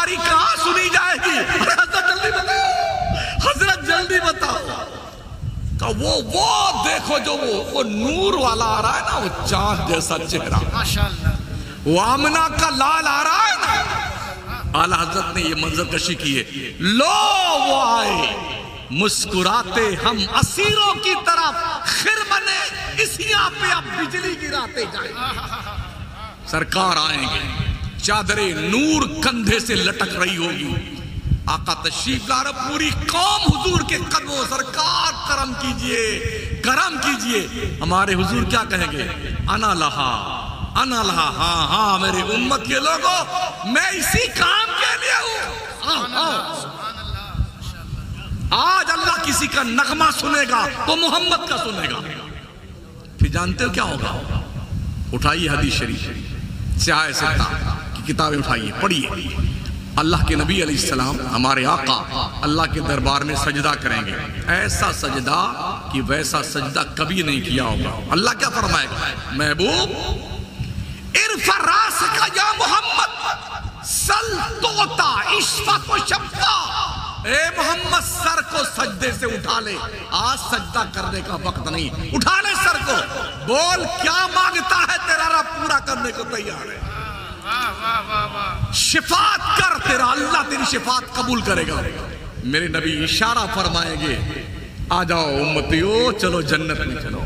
ہماری کہاں سنی جائے گی؟ حضرت جلدی بتاؤ، حضرت جلدی بتاؤ۔ کہ وہ دیکھو جو وہ نور والا آ رہا ہے نا، وہ چاند جیسا چہرہ، وہ آمنہ کا لال آ رہا ہے نا، اعلیٰ حضرت نے یہ منظر کشی کی ہے۔ لو وہ آئے مسکراتے ہم اسیروں کی طرف، خرمنے اسیاں پہ اب بجلی گراتے جائیں۔ سرکار آئیں گے، چادر نور کندھے سے لٹک رہی ہوگی، آقا تشریف لا رہے، پوری قوم حضور کے قدموں، سرکار کرم کیجئے، کرم کیجئے۔ ہمارے حضور کیا کہیں گے؟ انا لہا، انا لہا، ہاں ہاں میرے امت کے لوگوں، میں اسی کام کے لیے ہوں۔ آج اللہ کسی کا نغمہ سنے گا تو محمد کا سنے گا۔ پھر جانتے ہو کیا ہوگا؟ اٹھائیے حدیث شریف، سیاہ ستہ کی کتابیں اٹھائیے، پڑھیے۔ اللہ کے نبی علیہ السلام ہمارے آقا اللہ کے دربار میں سجدہ کریں گے، ایسا سجدہ کہ ویسا سجدہ کبھی نہیں کیا ہوگا۔ اللہ کیا فرمائے گا؟ محبوب ارفع راسک یا محمد سل توتا اشفق و شفا، اے محمد سر کو سجدے سے اٹھا لے، آج سجدہ کرنے کا وقت نہیں، اٹھا لے سر کو، بول کیا مانگتا ہے تیرا رب پورا کرنے کو تیار ہے۔ شفاعت کر، تیرا اللہ تیری شفاعت قبول کرے گا۔ میرے نبی اشارہ فرمائیں گے، آ جاؤ امتیو چلو جنت میں چلو۔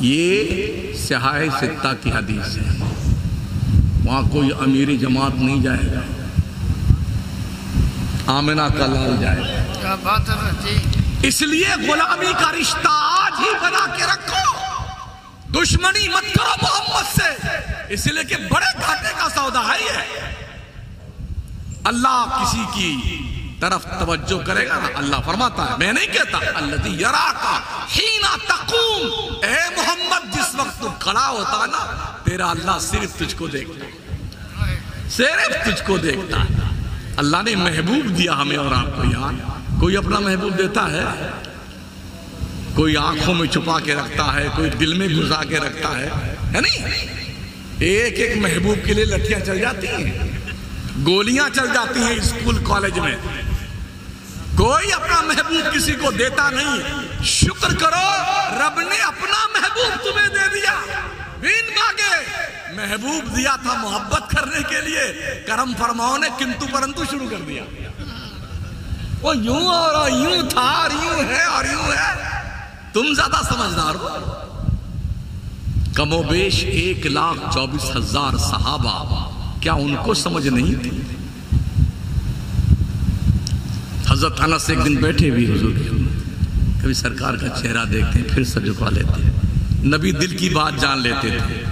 یہ سیاہ ستہ کی حدیث ہے، وہاں کوئی امیر جماعت نہیں جائے گا، آمنہ کا لال جائے گا۔ کیا بات ہے، اس لیے غلامی کا رشتہ آج ہی بنا کے رکھو، دشمنی مت کرو محمد سے، اس لیے کہ بڑے گھاٹے کا سودا ہے یہ۔ اللہ کسی کی طرف توجہ کرے گا نا، اللہ فرماتا ہے، میں نہیں کہتا، الذی یراکا حین تقوم، اے محمد جس وقت تو کھڑا ہوتا ہے نا، تیرا اللہ صرف تجھ کو دیکھتا ہے، صرف تجھ کو دیکھتا ہے۔ اللہ نے محبوب دیا ہمیں اور آپ کو یار، کوئی اپنا محبوب دیتا ہے؟ کوئی آنکھوں میں چھپا کے رکھتا ہے، کوئی دل میں گھسا کے رکھتا ہے نہیں؟ ایک ایک محبوب کے لیے لٹھیاں چل جاتی ہیں، گولیاں چل جاتی ہیں اسکول کالج میں، کوئی اپنا محبوب کسی کو دیتا نہیں۔ شکر کرو رب نے اپنا محبوب تمہیں دے دیا، بین مانگے محبوب دیا تھا محبت کرنے کے لیے، کرم فرماؤ نے کنتو پرنتو شروع کر دیا۔ وہ یوں اور یوں تھا اور یوں ہے اور یوں ہے، تم زیادہ سمجھدار ہو۔ کم و بیش 1,24,000 صحابہ، کیا ان کو سمجھ نہیں تھی؟ حضرت انس ایک دن بیٹھے بھی حضور کے، کبھی سرکار کا چہرہ دیکھتے ہیں پھر سر جھکا لیتے ہیں، نبی دل کی بات جان لیتے تھے۔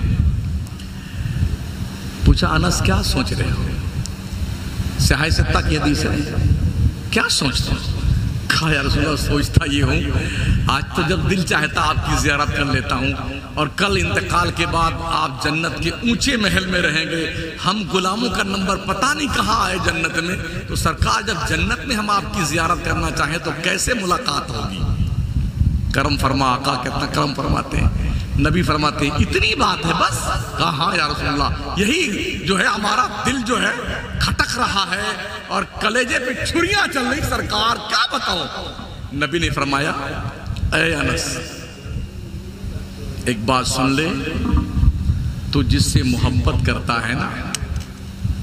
پوچھا انس کیا سوچ رہے ہو؟ سیاہ ستہ کی حدیث ہے، کیا سوچتے ہو؟ کہا یا رسول اللہ سوچتا یہ ہوں، آج تو جب دل چاہتا آپ کی زیارت کر لیتا ہوں، اور کل انتقال کے بعد آپ جنت کے اونچے محل میں رہیں گے، ہم غلاموں کا نمبر پتہ نہیں کہاں آئے جنت میں، تو سرکار جب جنت میں ہم آپ کی زیارت کرنا چاہیں تو کیسے ملاقات ہوگی؟ کرم فرما آقا، کتنا کرم فرماتے ہیں۔ نبی فرماتے ہیں اتنی بات ہے بس؟ کہا ہاں یا رسول اللہ، یہی جو ہے ہمارا دل جو ہے کھٹک رہا ہے اور کلیجے پہ چھریاں چل رہی، سرکار کیا بتاؤ؟ نبی نے فرمایا اے انس ایک بات سن لے، تو جس سے محبت کرتا ہے نا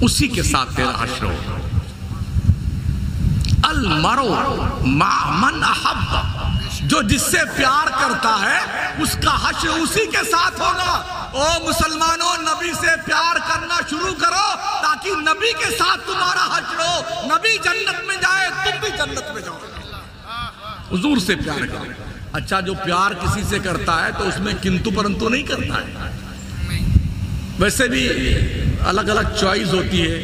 اسی کے ساتھ تیرا حشر ہوگا۔ المرء مع من احب، جو جس سے پیار کرتا ہے اس کا حشر اسی کے ساتھ ہوگا۔ او مسلمانوں، نبی سے پیار کرنا شروع کرو تاکہ نبی کے ساتھ تمہارا حشر ہو، نبی جنت میں جائے تم بھی جنت میں جاؤ۔ حضور سے پیار کرو۔ اچھا جو پیار کسی سے کرتا ہے تو اس میں کنتو پرنتو نہیں کرتا ہے، ویسے بھی الگ الگ چوائس ہوتی ہے،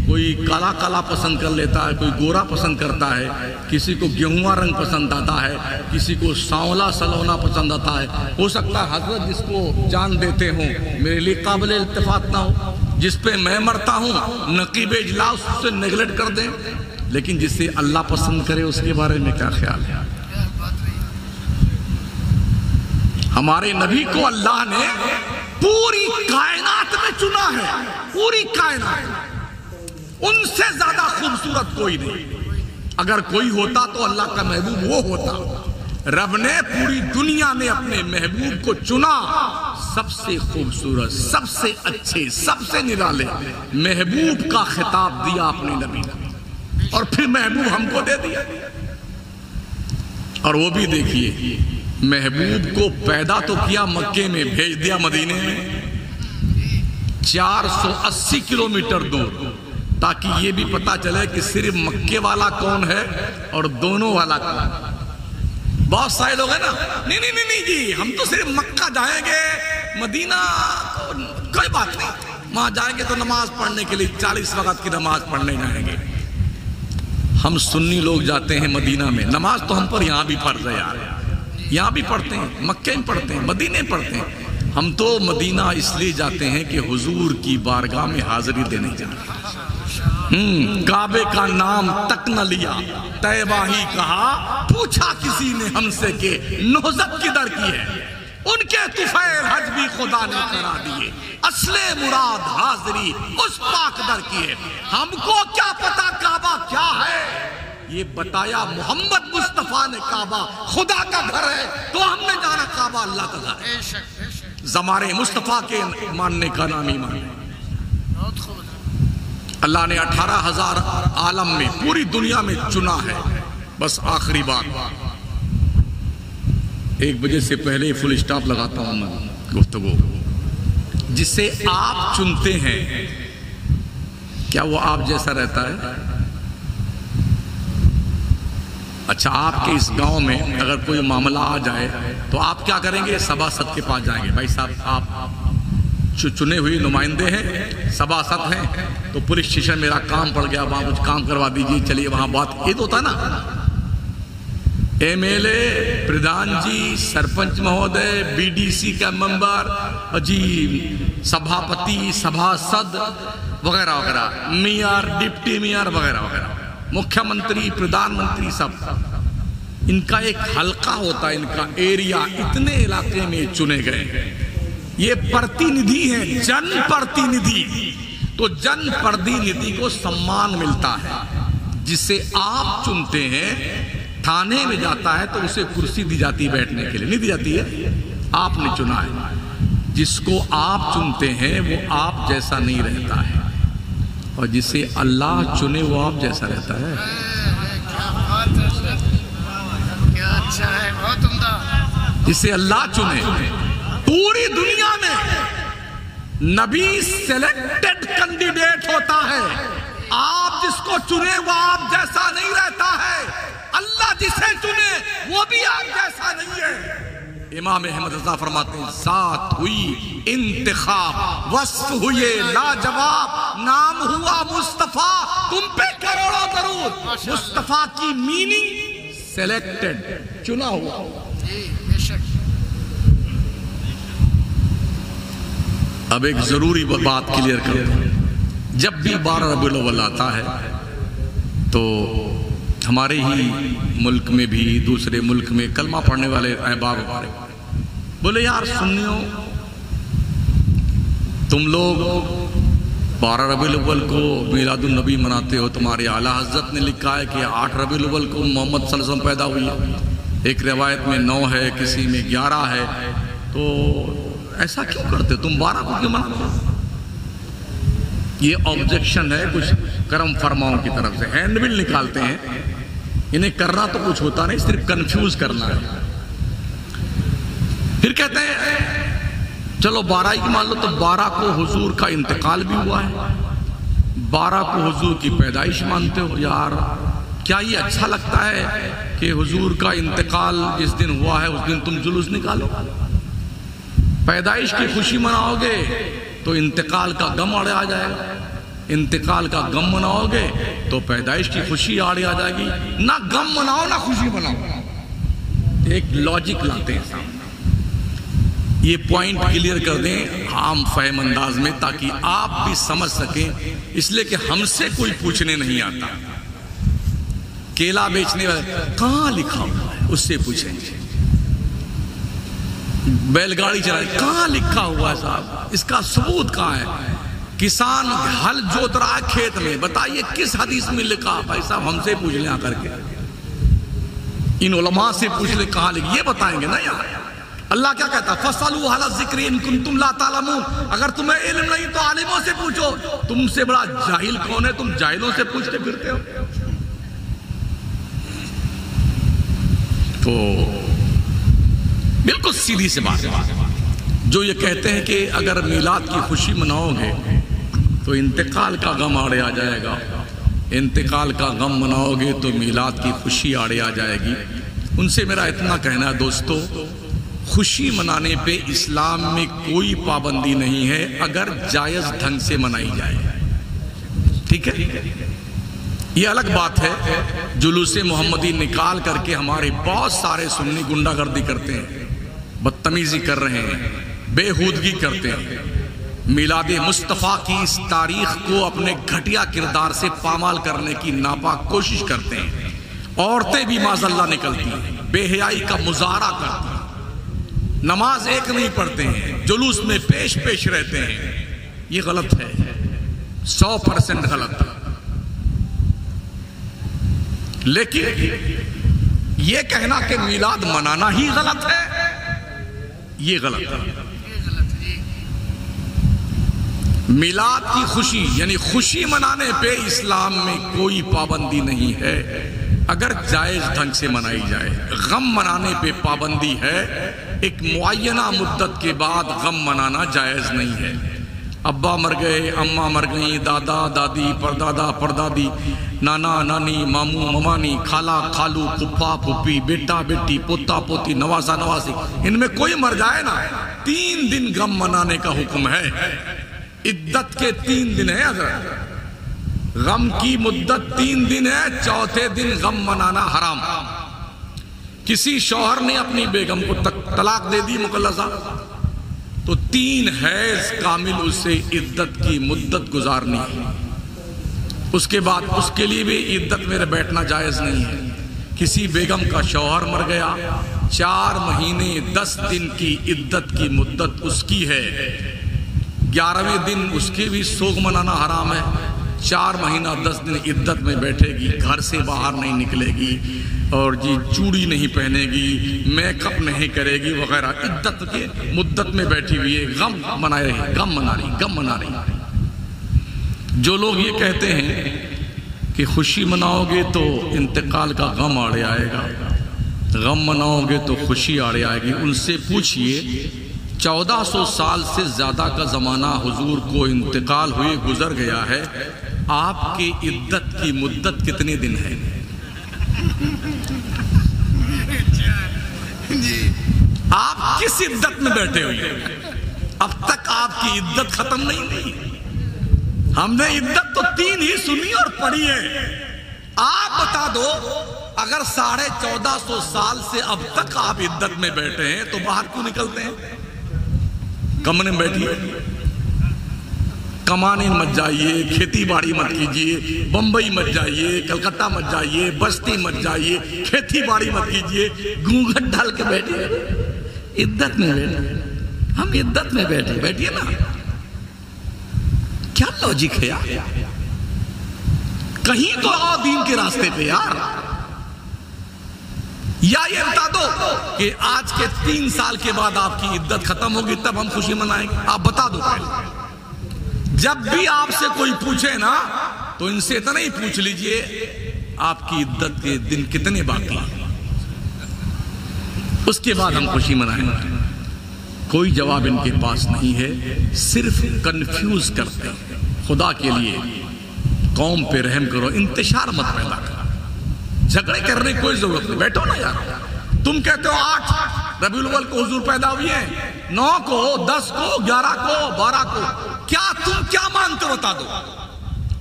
کوئی کالا کالا پسند کر لیتا ہے، کوئی گورا پسند کرتا ہے، کسی کو گیہواں رنگ پسند آتا ہے، کسی کو سانولا سلونا پسند آتا ہے۔ ہو سکتا ہے حضرت جس کو جان دیتے ہوں میرے لیے قابل التفات نہ ہو، جس پہ میں مرتا ہوں نقیب اجلاس سے نیگلیکٹ کر دیں، لیکن جس سے اللہ پسند کرے اس کے بارے میں کیا خیال ہے؟ ہمارے نبی کو اللہ نے پوری کائنات میں چنا ہے، پوری کائنات۔ ان سے زیادہ خوبصورت کوئی نہیں. اگر کوئی ہوتا تو اللہ کا محبوب وہ ہوتا. رب نے پوری دنیا میں اپنے محبوب کو چنا. سب سے خوبصورت، سب سے اچھے، سب سے نرالے محبوب کا خطاب دیا اپنے نبی نے، اور پھر محبوب ہم کو دے دیا. اور وہ بھی دیکھیے، محبوب کو پیدا تو کیا مکے میں، بھیج دیا مدینے میں 480 کلومیٹر دور، تاکہ یہ بھی پتا چلے کہ صرف مکے والا کون ہے اور دونوں والا کون ہے. بہت سارے لوگ ہیں نا، نہیں نہیں نہیں جی ہم تو صرف مکہ جائیں گے، مدینہ کوئی بات نہیں، وہاں جائیں گے تو نماز پڑھنے کے لیے 40 وقت کی نماز پڑھنے جائیں گے. ہم سنی لوگ جاتے ہیں مدینہ میں، نماز تو ہم پر یہاں بھی فرض ہے یار، یہاں بھی پڑھتے ہیں، مکے میں پڑھتے ہیں، مدینے پڑھتے ہیں. ہم تو مدینہ اس لیے جاتے ہیں کہ حضور کی بارگاہ میں حاضری دینے جاتے ہیں. کعبے کا نام تک نہ لیا، طیبہ ہی کہا، پوچھا کسی نے ہم سے کہ نہضت کدھر کی ہے، ان کے طفیل حج بھی خدا نے کرا دیے، اصل مراد حاضری اس پاک در کی ہے. ہم کو کیا پتا کعبہ کیا ہے، یہ بتایا محمد مصطفیٰ نے کعبہ خدا کا گھر ہے، تو ہم نے جانا کعبہ اللہ کا گھر ہے. زمار مصطفیٰ کے ماننے کا نام ایمان ہے. اللہ نے 18,000 عالم میں پوری دنیا میں چنا ہے. بس آخری بات، 1 بجے سے پہلے فل اسٹاپ لگاتا ہوں میں گفتگو. جسے آپ چنتے ہیں کیا وہ آپ جیسا رہتا ہے؟ اچھا، آپ کے اس گاؤں میں اگر کوئی معاملہ آ جائے تو آپ کیا کریں گے؟ سباست کے پاس جائیں گے، بھائی صاحب آپ چنے ہوئے نمائندے ہیں، سباست ہیں، تو پولیس اسٹیشن میرا کام پڑ گیا، وہاں کچھ کام کروا دیجیے، چلیے وہاں بات. یہ تو ہوتا نا، M L A, pradhan ji, sarpanch مہودے، بی ڈی سی کا ممبر جی، سبھاپتی، سبھاسد وغیرہ وغیرہ، میئر، ڈپٹی میئر وغیرہ وغیرہ، مکھیہ منتری، پردھان منتری، سب ان کا ایک حلقہ ہوتا ہے، ان کا ایریا. اتنے علاقے میں چنے گئے. یہ پرتیندھی ہیں، جن پرتیندھی. تو جن پرتیندھی کو سمان ملتا ہے. جسے آپ چنتے ہیں تھانے میں جاتا ہے تو اسے کرسی دی جاتی ہے بیٹھنے کے لیے، نہیں دی جاتی ہے، آپ نے چنا ہے. جس کو آپ چنتے ہیں وہ آپ جیسا نہیں رہتا ہے، اور جسے اللہ چنے وہ آپ جیسا رہتا ہے. جسے اللہ چنے، پوری دنیا میں نبی سیلیکٹڈ کینڈیڈیٹ ہوتا ہے. آپ جس کو چنے وہ آپ جیسا نہیں رہتا ہے، اللہ جسے چنے وہ بھی آپ جیسا نہیں ہے. امام احمد رضا فرماتے ہیں، ذات ہوئی انتخاب، وصف ہوئے لاجواب، نام ہوا مصطفیٰ، تم پہ کروڑوں درود. مصطفیٰ کی میننگ سیلیکٹڈ، چنا ہوا. اب ایک ضروری بات کلیئر کرتے ہیں. جب بھی 12 ربیع الاول آتا ہے تو ہمارے ہی ملک میں بھی دوسرے ملک میں کلمہ پڑھنے والے احباب ہمارے بولے، یار سنیو، تم لوگ 12 ربیع الاول کو میلاد النبی مناتے ہو، تمہارے اعلیٰ حضرت نے لکھا ہے کہ 8 ربیع الاول کو محمد صلی اللہ علیہ وسلم پیدا ہوئی ہے. ایک روایت میں 9 ہے، کسی میں 11 ہے. تو ایسا کیوں کرتے، تم 12 کو کیوں مناتے ہو؟ یہ آبجیکشن ہے کچھ کرم فرماؤں کی طرف سے. ہینڈ بل نکالتے ہیں، انہیں کرنا تو کچھ ہوتا نہیں، صرف کنفیوز کرنا ہے. پھر کہتے ہیں چلو 12 ہی مان لو، تو 12 کو حضور کا انتقال بھی ہوا ہے، 12 کو حضور کی پیدائش مانتے ہو. یار کیا یہ اچھا لگتا ہے کہ حضور کا انتقال جس دن ہوا ہے اس دن تم جلوس نکالو؟ پیدائش کی خوشی مناؤ گے تو انتقال کا غم آڑے آ جائے گا، انتقال کا غم مناؤ گے تو پیدائش کی خوشی آڑے آ جائے گی. نہ غم مناؤ نہ خوشی مناؤ. ایک لاجک لاتے ہیں سامنے. یہ پوائنٹ کلیئر کر دیں عام فہم انداز میں تاکہ آپ بھی سمجھ سکیں. اس لیے کہ ہم سے کوئی پوچھنے نہیں آتا. کیلا بیچنے والے کہاں لکھا ہوا ہے اس سے پوچھیں گے. بیل گاڑی چلائے کہاں لکھا ہوا ہے صاحب، اس کا ثبوت کہاں ہے؟ کسان ہل جوت رہا ہے کھیت میں، بتائیے کس حدیث میں لکھا؟ بھائی صاحب ہم سے پوچھ لیں آ کر کے، ان علماء سے پوچھ لیں کہاں لکھی، یہ بتائیں گے نا یار۔ اللہ کیا کہتا؟ فَاسْأَلُوا أَهْلَ الذِّكْرِ إِن كُنتُمْ لَا تَعْلَمُونَ، اگر تمہیں علم نہیں تو عالموں سے پوچھو۔ تم سے بڑا جاہل کون ہے؟ تم جاہلوں سے پوچھتے پھرتے ہو۔ تو بالکل سیدھی سے بات ہے، جو یہ کہتے ہیں کہ اگر میلاد کی خوشی مناؤ گے تو انتقال کا غم آڑے آ جائے گا، انتقال کا غم مناؤ گے تو میلاد کی خوشی آڑے آ جائے گی، ان سے میرا اتنا کہنا ہے دوستو، خوشی منانے پہ اسلام میں کوئی پابندی نہیں ہے اگر جائز ڈھنگ سے منائی جائے، ٹھیک ہے؟ یہ الگ بات ہے جلوس محمدی نکال کر کے ہمارے بہت سارے سنی گنڈا گردی کرتے ہیں، بدتمیزی کر رہے ہیں، بے ہودگی کرتے ہیں، میلاد مصطفیٰ کی اس تاریخ کو اپنے گھٹیا کردار سے پامال کرنے کی ناپاک کوشش کرتے ہیں، عورتیں بھی معاذ اللہ نکلتی ہیں، بے حیائی کا مظاہرہ کرتی ہیں، نماز ایک نہیں پڑھتے ہیں، جلوس میں پیش پیش رہتے ہیں، یہ غلط ہے، 100% غلط ہے۔ لیکن یہ کہنا کہ میلاد منانا ہی غلط ہے، یہ غلط ہے۔ میلاد کی خوشی یعنی خوشی منانے پہ اسلام میں کوئی پابندی نہیں ہے اگر جائز ڈھنگ سے منائی جائے، غم منانے پہ پابندی ہے، ایک معینہ مدت کے بعد غم منانا جائز نہیں ہے۔ ابا مر گئے، اماں مر گئیں، دادا دادی، پردادا پردادی، نانا نانی، ماموں ممانی، خالہ خالو، پھپھا پھپھی، بیٹا بیٹی، پوتا پوتی، نوازا نوازی، ان میں کوئی مر جائے نا، 3 دن غم منانے کا حکم ہے۔ عدت کے 3 دن ہے، حضرت غم کی مدت 3 دن ہے، چوتھے دن غم منانا حرام۔ کسی شوہر نے اپنی بیگم کو طلاق دے دی مقلصہ تو 3 حیض کامل اسے عدت کی مدت گزارنی ہے، اس کے بعد اس کے لیے بھی عدت میں بیٹھنا جائز نہیں ہے۔ کسی بیگم کا شوہر مر گیا، 4 مہینے 10 دن کی عدت کی مدت اس کی ہے، 11ویں دن اس کی بھی سوگ منانا حرام ہے، 4 مہینہ 10 دن عدت میں بیٹھے گی، گھر سے باہر نہیں نکلے گی، اور جی چوڑی نہیں پہنے گی، میک اپ نہیں کرے گی وغیرہ، عدت کے مدت میں بیٹھی ہوئی ہے، غم منا رہی، غم منا رہی۔ جو لوگ یہ کہتے ہیں کہ خوشی مناؤ گے تو انتقال کا غم آڑے آئے گا، غم مناؤ گے تو خوشی آڑے آئے گی، ان سے پوچھئے 1400 سال سے زیادہ کا زمانہ حضور کو انتقال ہوئے گزر گیا ہے، آپ کی عدت کی مدت کتنے دن ہے؟ آپ کس عدت میں بیٹھے ہوئے؟ اب تک آپ کی عدت ختم نہیں ہوئی، ہم نے عدت تو 3 ہی سنی اور پڑھی ہے۔ آپ بتا دو اگر 1450 سال سے اب تک آپ عدت میں بیٹھے ہیں تو باہر کیوں نکلتے ہیں؟ کمرے میں بیٹھیے، کمانے مت جائیے، کھیتی باڑی مت کیجئے، بمبئی مت جائیے، کلکتہ مت جائیے، بستی مت جائیے، کھیتی باڑی مت کیجئے، گھونگھٹ ڈال کے بیٹھیے، عدت میں بیٹھے، ہم عدت میں بیٹھیے نا، کیا لوجک ہے یار؟ کہیں تو آؤ دین کے راستے پہ یار، یا یہ بتا دو کہ آج کے 3 سال کے بعد آپ کی عدت ختم ہوگی تب ہم خوشی منائیں گے، آپ بتا دو پہلے۔ جب بھی آپ سے کوئی پوچھے نا تو ان سے اتنا ہی پوچھ لیجئے آپ کی عدت کے دن کتنے باقی ہیں، اس کے بعد ہم خوشی منائیں گے۔ کوئی جواب ان کے پاس نہیں ہے، صرف کنفیوز کرتے ہیں۔ خدا کے لیے قوم پہ رحم کرو، انتشار مت پیدا کرو، جھگڑے کرنے کی کوئی ضرورت نہیں، بیٹھو نا یار۔ تم کہتے ہو 8 ربیع الاول کو حضور پیدا ہوئے ہیں، 9 کو، 10 کو، 11 کو، 12 کو، تم کیا مانتے ہو بتا دو؟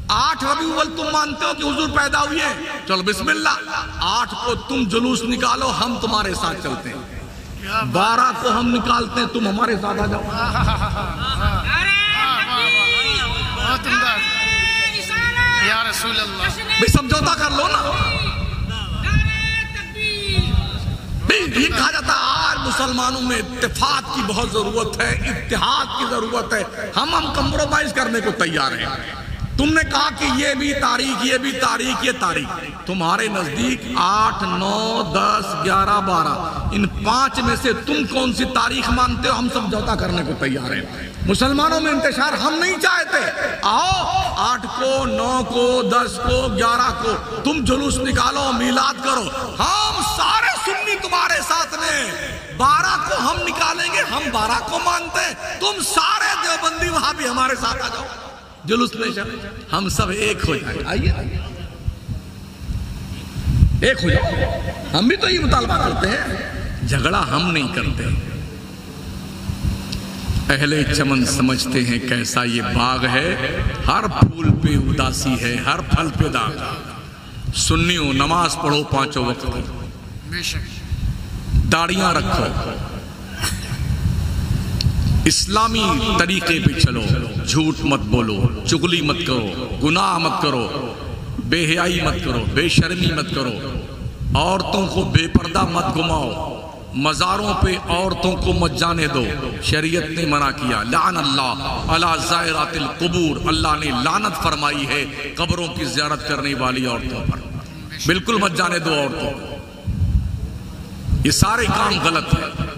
8 ربیع الاول تم مانتے ہو کہ حضور پیدا ہوئے ہیں، چلو بسم اللہ، 8 کو تم جلوس نکالو، ہم تمہارے ساتھ چلتے ہیں، 12 کو ہم نکالتے ہیں، تم ہمارے ساتھ آ جاؤ۔ یا رسول اللہ، بھی سمجھوتا کر لو نا۔ یہ کہا جاتا ہے مسلمانوں میں اتفاق کی بہت ضرورت ہے، اتحاد کی ضرورت ہے، ہم کمپرومائز کرنے کو تیار ہیں۔ تم نے کہا کہ یہ بھی تاریخ، یہ بھی تاریخ، یہ تاریخ، تمہارے نزدیک 8، 9، 10، 11، 12 ان 5 میں سے تم کون سی تاریخ مانتے ہو؟ ہم سمجھوتا کرنے کو تیار ہیں۔ مسلمانوں میں انتشار ہم نہیں چاہتے، آؤ 8 کو، 9 کو، 10 کو، 11 کو تم جلوس نکالو، میلاد کرو، ہم سارے سنی تمہارے ساتھ میں، 12 کو ہم نکالیں گے، ہم 12 کو مانتے ہیں، تم سارے دیوبندی وہاں بھی ہمارے ساتھ آ جاؤ، جلوس میں چلیں، ہم سب ایک ہو جائیں، آئیے ایک ہو جاؤ۔ ہم بھی تو یہ مطالبہ کرتے ہیں، جھگڑا ہم نہیں کرتے۔ اہل چمن سمجھتے ہیں کیسا یہ باغ ہے، ہر پھول پہ اداسی ہے، ہر پھل پہ داغ۔ سنیوں نماز پڑھو 5 وقت کی، داڑیاں رکھو، اسلامی طریقے پہ چلو، جھوٹ مت بولو، چغلی مت کرو، گناہ مت کرو، بے حیائی مت کرو، بے شرمی مت کرو، عورتوں کو بے پردہ مت گھماؤ، مزاروں پہ عورتوں کو مت جانے دو، شریعت نے منع کیا۔ لعن اللہ علی زائرات القبور، اللہ نے لعنت فرمائی ہے قبروں کی زیارت کرنے والی عورتوں پر، بالکل مت جانے دو عورتوں کو۔ یہ سارے کام غلط ہیں۔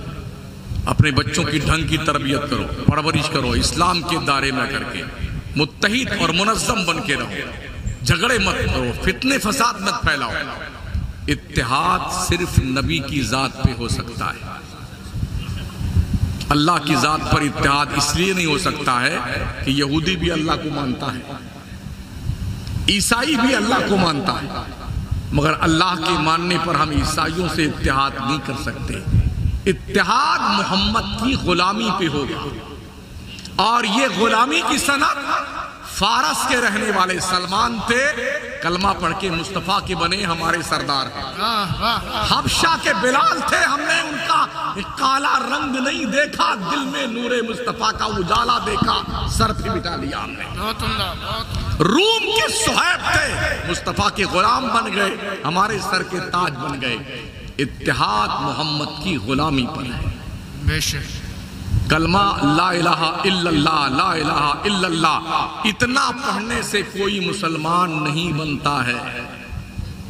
اپنے بچوں کی ڈھنگ کی تربیت کرو، پرورش کرو، اسلام کے دائرے میں کر کے متحد اور منظم بن کے رہو، جھگڑے مت کرو، فتنے فساد مت پھیلاؤ۔ اتحاد صرف نبی کی ذات پہ ہو سکتا ہے، اللہ کی ذات پر اتحاد اس لیے نہیں ہو سکتا ہے کہ یہودی بھی اللہ کو مانتا ہے، عیسائی بھی اللہ کو مانتا ہے، مگر اللہ کے ماننے پر ہم عیسائیوں سے اتحاد نہیں کر سکتے۔ اتحاد محمد کی غلامی پہ ہوگا، اور یہ غلامی کی صنعت فارس کے رہنے والے سلمان تھے، کلمہ پڑھ کے مصطفیٰ کے بنے ہمارے سردار ہیں۔ حبشہ کے بلال تھے، ہم نے ان کا کالا رنگ نہیں دیکھا، دل میں نور مصطفیٰ کا اجالا دیکھا، سر پہ بٹا لیا ہم نے۔ روم کے صہیب تھے، مصطفیٰ کے غلام بن گئے، ہمارے سر کے تاج بن گئے۔ اتحاد محمد کی غلامی پر ہے۔ بے شک کلمہ لا الہ الا اللہ، لا الہ الا اللہ اتنا پڑھنے سے کوئی مسلمان نہیں بنتا ہے۔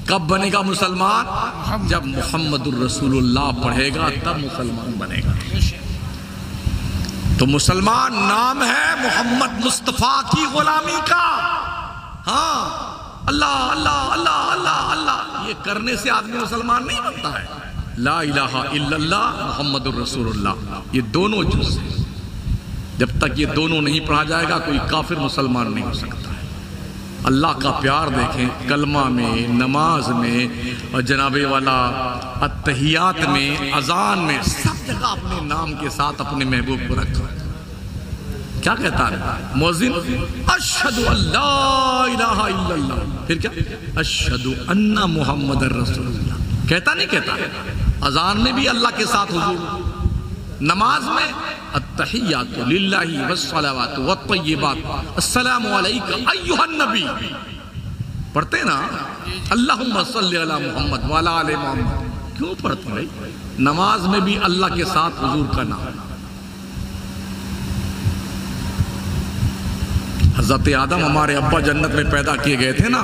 کب بنے گا مسلمان؟ جب محمد الرسول اللہ پڑھے گا تب مسلمان بنے گا۔ تو مسلمان نام ہے محمد مصطفیٰ کی غلامی کا۔ ہاں، اللہ اللہ اللہ اللہ اللہ یہ کرنے سے آدمی مسلمان نہیں بنتا ہے۔ لا الہ الا اللہ محمد الرسول اللہ، یہ دونوں جز ہیں۔ جب تک یہ دونوں نہیں پڑھا جائے گا کوئی کافر مسلمان نہیں ہو سکتا ہے۔ اللہ کا پیار دیکھیں، کلمہ میں، نماز میں، اور جناب والا التحیات میں، اذان میں، سب جگہ اپنے نام کے ساتھ اپنے محبوب کو رکھا۔ کیا کہتا ہے مؤذن؟ اشہد ان لا الہ الا اللہ، پھر کیا؟ اشہد ان محمد الرسول اللہ۔ کہتا نہیں کہتا؟ اذان میں بھی اللہ کے ساتھ حضور، نماز میں التحیات للہ والصلوات والطیبات السلام علیک ایھا النبی پڑھتے نا، اللہم صلی علی محمد وعلی آل محمد، کیوں پڑھتے بھائی؟ نماز میں بھی اللہ کے ساتھ حضور کا نام۔ حضرت آدم ہمارے ابا جنت میں پیدا کیے گئے تھے نا،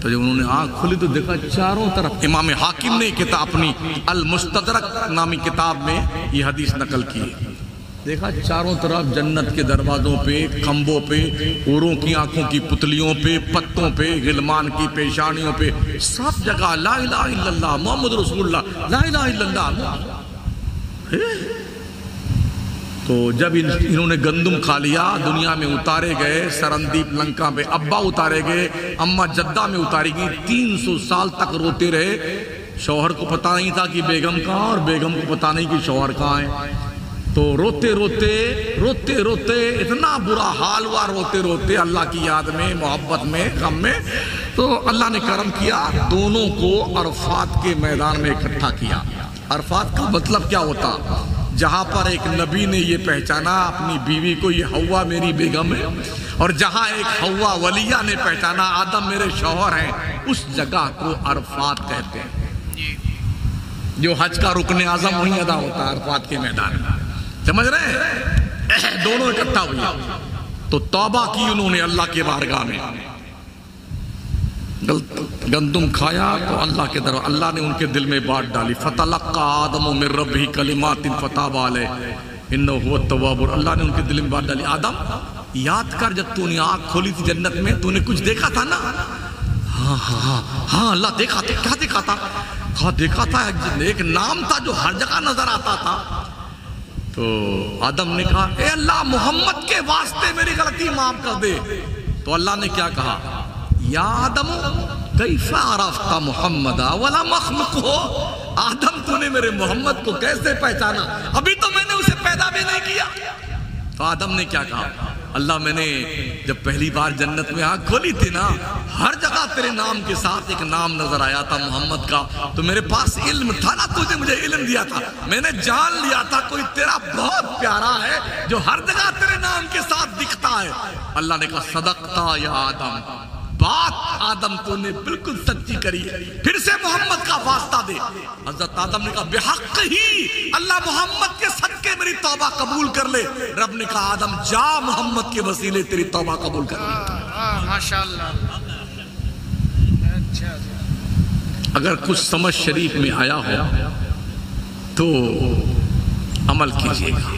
تو جب انہوں نے آنکھ کھلی تو دیکھا چاروں طرف، امام حاکم نے کتاب اپنی المستدرک نامی کتاب میں یہ حدیث نقل کی ہے، دیکھا چاروں طرف جنت کے دروازوں پہ، کھمبوں پہ، اوروں کی آنکھوں کی پتلیوں پہ، پتوں پہ، غلمان کی پیشانیوں پہ، سب جگہ لا الہ الا اللہ محمد رسول اللہ، لا الہ الا اللہ۔ تو جب انہوں نے گندم کھا لیا، دنیا میں اتارے گئے، سرندیپ لنکا پہ ابا اتارے گئے، اماں جدہ میں اتاری گئی، 300 سال تک روتے رہے، شوہر کو پتہ نہیں تھا کہ بیگم کہاں، اور بیگم کو پتہ نہیں کہ شوہر کہاں ہے۔ تو روتے روتے روتے روتے اتنا برا حال ہوا، روتے روتے اللہ کی یاد میں، محبت میں، غم میں، تو اللہ نے کرم کیا، دونوں کو عرفات کے میدان میں اکٹھا کیا۔ عرفات کا مطلب کیا ہوتا؟ جہاں پر ایک نبی نے یہ پہچانا اپنی بیوی کو یہ حوا میری بیگم ہے، اور جہاں ایک حوا ولیہ نے پہچانا آدم میرے شوہر ہیں، اس جگہ کو عرفات کہتے ہیں۔ جو حج کا رکن اعظم وہیں ادا ہوتا ہے عرفات کے میدان میں، سمجھ رہے ہیں؟ دونوں اکٹھا ہوئے تو توبہ کی انہوں نے اللہ کے بارگاہ میں، گندم کھایا تو اللہ کے دربار، اللہ نے ان کے دل میں بات ڈالی، فَتَلَقَّى آدَمُ مِن رَبِّهِ كَلِمَاتٍ فَتَابَ عَلَيْهِ إِنَّهُ هُوَ التَّوَّابُ الرَّحِيمُ۔ اللہ نے ان کے دل میں بات ڈالی، آدم یاد کر جب تو نے آنکھ کھولی تھی جنت میں، تو نے کچھ دیکھا تھا نا؟ ہاں اللہ دیکھا تھا، کیا دیکھا تھا؟ ہاں دیکھا تھا ایک نام تھا جو ہر جگہ نظر آتا تھا۔ تو آدم نے کہا اے اللہ محمد کے واسطے میری غلطی معاف کر دے۔ تو اللہ نے کیا کہا؟ یا آدم کیف عرفت محمد ولم اخلقہ، آدم تو نے میرے محمد کو کیسے پہچانا؟ ابھی تو میں نے اسے پیدا بھی نہیں کیا۔ تو آدم نے کیا کہا؟ اللہ میں نے جب پہلی بار جنت میں آنکھ کھولی تھی نا، ہر جگہ تیرے نام کے ساتھ ایک نام نظر آیا تھا محمد کا، تو میرے پاس علم تھا نا، تجھے مجھے علم دیا تھا، میں نے جان لیا تھا کوئی تیرا بہت پیارا ہے جو ہر جگہ تیرے نام کے ساتھ دکھتا ہے۔ اللہ نے کہا صدقتا یا آدم، بات آدم تو نے بالکل سچی کری، پھر سے محمد کا واسطہ دے۔ حضرت آدم نے کہا بحق ہی اللہ محمد کے صدقے میری توبہ قبول کر لے۔ رب نے کہا آدم جا محمد کے وسیلے تیری توبہ قبول کر لے۔ ماشاءاللہ۔ اگر کچھ سمجھ شریف میں آیا ہو تو عمل کیجئے گا،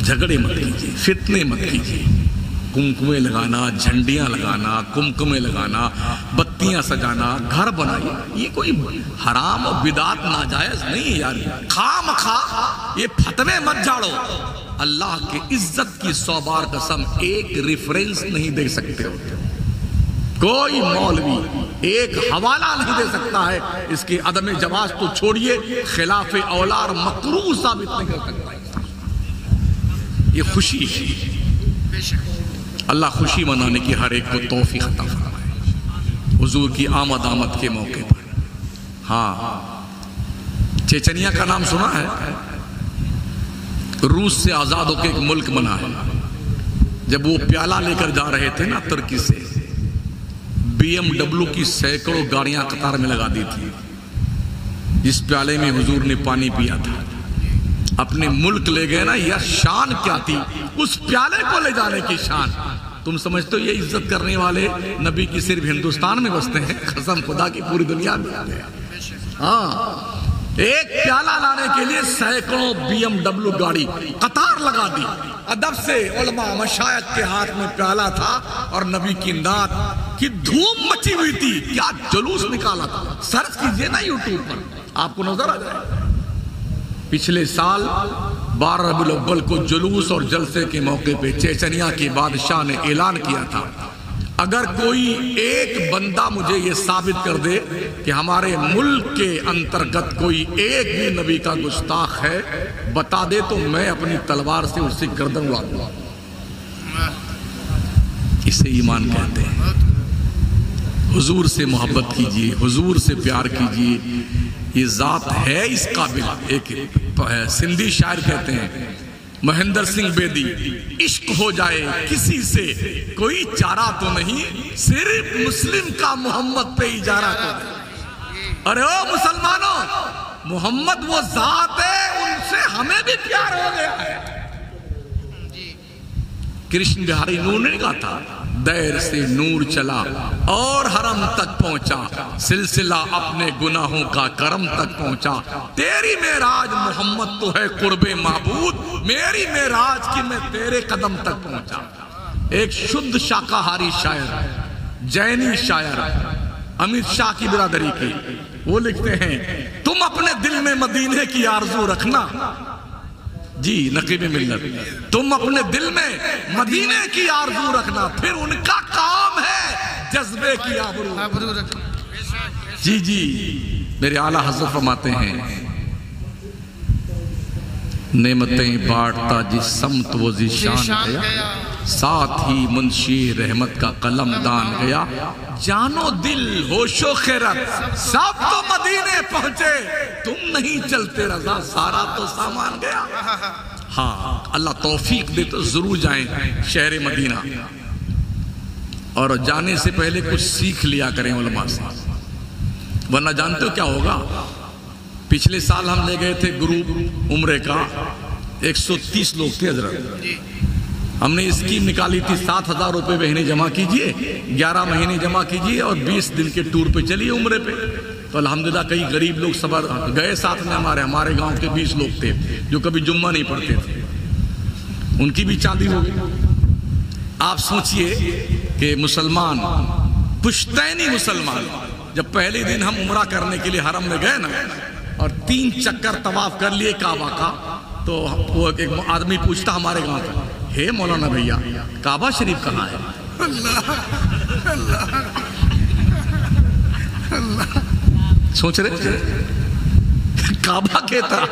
جھگڑے مت کیجئے، فتنے مت کیجئے، کمکمے لگانا، جھنڈیاں لگانا، کمکمے لگانا، بتیاں سجانا، گھر بنائیے، یہ کوئی حرام و بدعت ناجائز نہیں ہے یار۔ خام خواہ یہ فتوے مت جھاڑو، اللہ کے عزت کی 100 بار قسم ایک ریفرنس نہیں دے سکتے ہو، کوئی مولوی ایک حوالہ نہیں دے سکتا ہے اس کی عدم جواز تو چھوڑیے، خلاف اولا اور مکروہ ثابت نہیں کر سکتا۔ یہ خوشی ہے، اللہ خوشی منانے کی ہر ایک کو توفیق عطا فرمائے حضور کی آمد کے موقع پر۔ ہاں چیچنیا کا نام سنا ہے؟ روس سے آزاد ہو کے ایک ملک بنا ہے۔ جب وہ پیالہ لے کر جا رہے تھے نا ترکی سے، BMW کی سینکڑوں گاڑیاں قطار میں لگا دی تھی، جس پیالے میں حضور نے پانی پیا تھا، اپنے ملک لے گئے نا، یہ شان کیا تھی اس پیالے کو لے جانے کی شان۔ تم سمجھتے ہو یہ عزت کرنے والے نبی کی صرف ہندوستان میں بستے ہیں؟ قسم خدا کی پوری دنیا میں آ گیا۔ ہاں ایک پیالہ لانے کے لیے سینکڑوں BMW گاڑی قطار لگا دی۔ ادب سے علماء مشائخ کے ہاتھ میں پیالہ تھا اور نبی کی نعت کی دھوم مچی ہوئی تھی، کیا جلوس نکالا تھا، سرچ کیجئے نا یوٹیوب پر آپ کو نظر آ جائے۔ پچھلے سال 12 ربیع الاول کو جلوس اور جلسے کے موقع پہ چیچنیا کے بادشاہ نے اعلان کیا تھا اگر کوئی ایک بندہ مجھے یہ ثابت کر دے کہ ہمارے ملک کے انترگت کوئی ایک بھی نبی کا گستاخ ہے بتا دے تو میں اپنی تلوار سے اس سے گردن اڑا دوں گا۔ اسے ایمان کہتے ہیں۔ حضور سے محبت کیجئے، حضور سے پیار کیجئے، یہ ذات ہے اس قابل۔ ایک سندھی شاعر کہتے ہیں مہندر سنگھ بیدی، عشق ہو جائے کسی سے کوئی چارہ تو نہیں، صرف مسلم کا محمد پہ اجارہ تو نہیں۔ ارے او مسلمانوں، محمد وہ ذات ہے، ان سے ہمیں بھی پیار ہو گیا ہے۔ کرشن بہاری نور نے کہا تھا دیر سے نور چلا اور حرم تک پہنچا، سلسلہ اپنے گناہوں کا کرم تک پہنچا، تیری معراج محمد تو ہے قرب معبود، میری معراج کی میں تیرے قدم تک پہنچا۔ ایک شدھ شاکاہاری شاعر، جینی شاعر، امت شاہ کی برادری کی، وہ لکھتے ہیں تم اپنے دل میں مدینے کی آرزو رکھنا، جی نقیب ملت، تم اپنے دل میں مدینے کی آرزو رکھنا، پھر ان کا کام ہے جذبے کی آبرو رکھنا۔ جی جی میرے اعلیٰ حضرت فرماتے ہیں نعمتیں بانٹتا جس سمت وہ ذیشان گیا، ساتھ ہی منشی رحمت کا قلم دان گیا، جانو دل ہوش و خیرت سب تو مدینے پہنچے، تم نہیں چلتے رضا سارا تو سامان گیا۔ ہاں اللہ توفیق دے تو ضرور جائیں شہر مدینہ، اور جانے سے پہلے کچھ سیکھ لیا کریں علماء سے، ورنہ جانتے ہو کیا ہوگا؟ پچھلے سال ہم لے گئے تھے گروپ عمرے کا، 130 لوگ تھے حضرت. ہم نے اسکیم نکالی تھی 7,000 روپے مہینے جمع کیجئے، 11 مہینے جمع کیجئے اور 20 دن کے ٹور پہ چلیے عمرے پہ. تو الحمدللہ کئی غریب لوگ صبر گئے ساتھ میں، ہمارے گاؤں کے 20 لوگ تھے جو کبھی جمعہ نہیں پڑھتے تھے، ان کی بھی چاندی ہو گئی. آپ سوچئے کہ مسلمان، پشتینی مسلمان، جب پہلے دن ہم عمرہ کرنے کے لیے حرم میں گئے نا اور 3 چکر طواف کر لیے کعبہ کا، تو وہ ایک آدمی پوچھتا ہمارے گاؤں کا، ہے مولانا بھیا کعبہ شریف کہاں ہے؟ سوچ رہے کعبہ کے طرح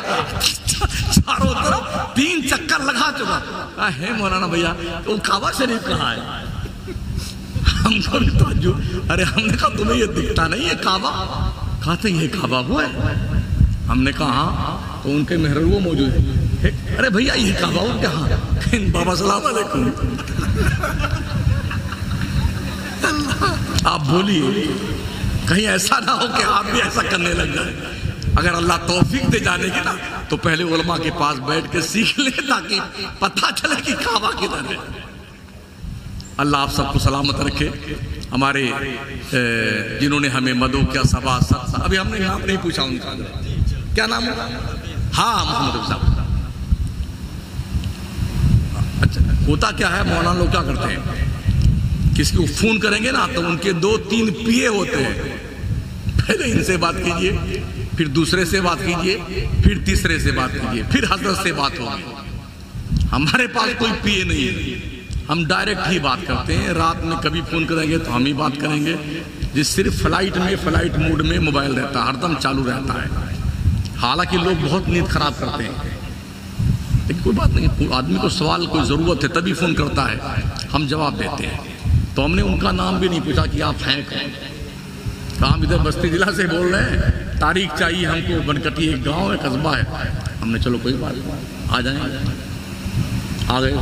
چاروں طرف 3 چکر لگا چکا ہے مولانا بھیا، وہ کعبہ شریف کہاں ہے؟ ہم کو تعجب، ارے ہم نے کہا تمہیں یہ دکھتا نہیں ہے کعبہ؟ کہتے ہیں یہ کعبہ وہ ہے. ہم نے کہا ہاں، تو ان کے محرر وہ موجود ہے. ارے بھیا یہ کعبہ وہ کہاں؟ بابا سلام علیکم. آپ بولیے کہیں ایسا نہ ہو کہ آپ بھی ایسا کرنے لگ جائیں. اگر اللہ توفیق دے جانے کی نا تو پہلے علماء کے پاس بیٹھ کے سیکھ لیں تاکہ پتہ چلے کہ کعبہ کدھر ہے. اللہ آپ سب کو سلامت رکھے. ہمارے جنہوں نے ہمیں مدعو کیا سبا ابھی ہم نے نام نہیں پوچھا ان کا، کیا نام ہے؟ ہاں محمد صاحب. اچھا ہوتا کیا ہے مولانا لوگ کیا کرتے ہیں، کسی کو فون کریں گے نا تو ان کے 2-3 پیے ہوتے ہیں. پہلے ان سے بات کیجئے، پھر دوسرے سے بات کیجئے، پھر تیسرے سے بات کیجئے، پھر حضرت سے بات ہوگی. ہمارے پاس کوئی پیے نہیں ہے، ہم ڈائریکٹ ہی بات کرتے ہیں. رات میں کبھی فون کریں گے تو ہم ہی بات کریں گے. جس صرف فلائٹ موڈ میں موبائل رہتا ہے، ہر دم چالو رہتا ہے. حالانکہ لوگ بہت نیند خراب کرتے ہیں، لیکن کوئی بات نہیں. آدمی کو سوال کوئی ضرورت ہے تبھی فون کرتا ہے، ہم جواب دیتے ہیں. تو ہم نے ان کا نام بھی نہیں پوچھا کہ آپ ہیں کون. ہم ادھر بستی ضلع سے بول رہے ہیں، تاریخ چاہیے ہم کو، بنکٹی ایک گاؤں ہے، قصبہ ہے. ہم نے چلو کوئی بات نہیں، آ جائیں. آ گئے.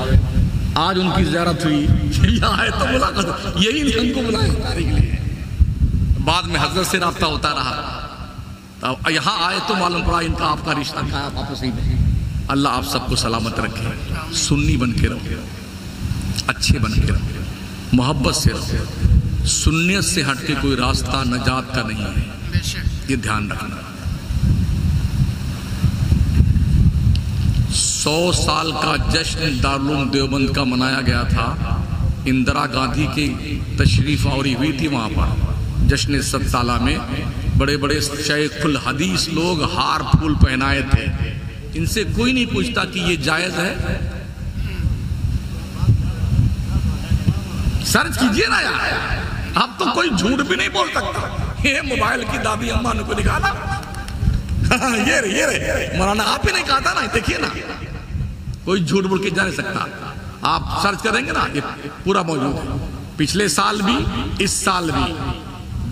آج ان کی زیارت ہوئی، یہاں آئے تو ملاقات، یہی نہیں ہم کو بلایا تاریخ لیے. بعد میں حضرت سے رابطہ ہوتا رہا، یہاں آئے تو معلوم پڑا ان کا آپ کا رشتہ کیا ہے، آپس ہی میں. اللہ آپ سب کو سلامت رکھے. سنی بن کے رہو، اچھے بن کے رہو، محبت سے رہو. سنیت سے ہٹ کے کوئی راستہ نجات کا نہیں ہے، یہ دھیان رکھنا. 100 سال کا جشن دارالعلوم دیوبند کا منایا گیا تھا. اندرا گاندھی کی تشریف آوری ہوئی تھی وہاں پر جشن 100 سالہ میں. بڑے بڑے شیخ الحدیث لوگ ہار پھول پہنائے تھے. ان سے کوئی نہیں پوچھتا کہ یہ جائز ہے. سرچ کیجئے نا یار، اب تو کوئی جھوٹ بھی نہیں بول سکتا. یہ موبائل کی دادی اماں نے کو نکالا، یہ رہے مولانا آپ ہی نہیں کہا تھا نا. دیکھیے نا، کوئی جھوٹ بول کے جا نہیں سکتا. آپ سرچ کریں گے نا یہ پورا موجود ہے. پچھلے سال بھی اس سال بھی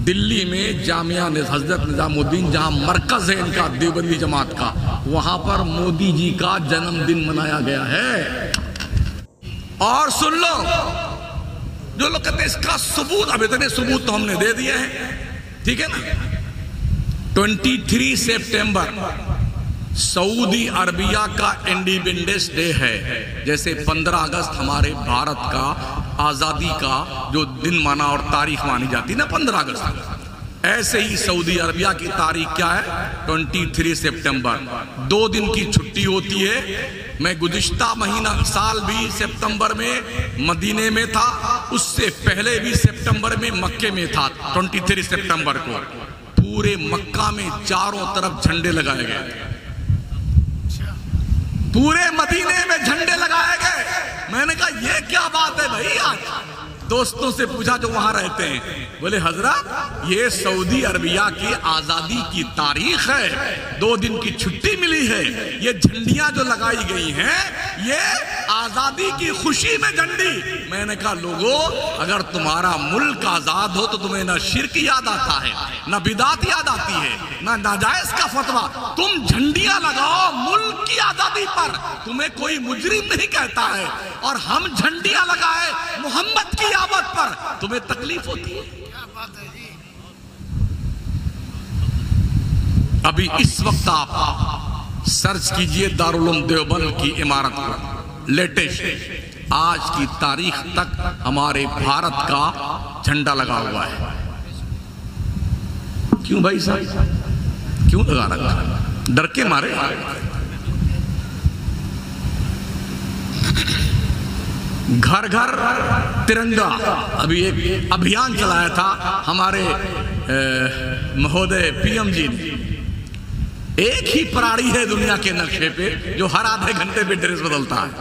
دلی میں جامعہ حضرت نظام الدین، جہاں مرکز ہے ان کا دیوبندی جماعت کا، وہاں پر مودی جی کا جنم دن منایا گیا ہے. اور سن لو، جو لوگ کہتے ہیں اس کا ثبوت، اب اتنے ثبوت تو ہم نے دے دیے ہیں، ٹھیک ہے نا. 23 سپٹمبر سعودی عربیہ کا انڈیپینڈنس ڈے ہے. جیسے 15 اگست ہمارے بھارت کا آزادی کا جو دن مانا اور تاریخ مانی جاتی نا 15 اگست، ایسے ہی سعودی عربیہ کی تاریخ کیا ہے 23 سپٹمبر. 2 دن کی چھٹی ہوتی ہے. میں گزشتہ مہینہ سال بھی سپتمبر میں مدینے میں تھا، اس سے پہلے بھی سپتمبر میں مکے میں تھا. 23 سپتمبر کو پورے مکہ میں چاروں طرف جھنڈے لگائے گئے، پورے مدینے میں جھنڈے لگائے گئے. میں نے کہا یہ کیا بات ہے بھائی؟ آج دوستوں سے پوچھا جو وہاں رہتے ہیں، بولے حضرت یہ سعودی عربیہ کی آزادی کی تاریخ ہے، 2 دن کی چھٹی ملی ہے، یہ جھنڈیاں جو لگائی گئی ہیں یہ آزادی کی خوشی میں جھنڈی. میں نے کہا لوگو، اگر تمہارا ملک آزاد ہو تو تمہیں نہ شرک یاد آتا ہے، نہ بدعت یاد آتی ہے، نہ ناجائز کا فتویٰ. تم جھنڈیاں لگاؤ ملک کی آزادی پر، تمہیں کوئی مجرم نہیں کہتا ہے. اور ہم جھنڈیاں لگائے محمد کی آمد پر، تمہیں تکلیف ہوتی ہے. ابھی اس وقت آپ سرچ کیجئے دارالعلوم دیوبند کی عمارت کو، لیٹسٹ آج کی تاریخ تک ہمارے بھارت کا جھنڈا لگا ہوا ہے۔ کیوں بھائی صاحب کیوں لگا رکھا ہے؟ ڈر کے مارے؟ گھر گھر ترنگا، ابھی ایک ابھیان چلایا تھا ہمارے مہودے پی ایم جی نے۔ ایک ہی پراڑی ہے دنیا کے نقشے پہ جو ہر آدھے گھنٹے پہ ڈریس بدلتا ہے۔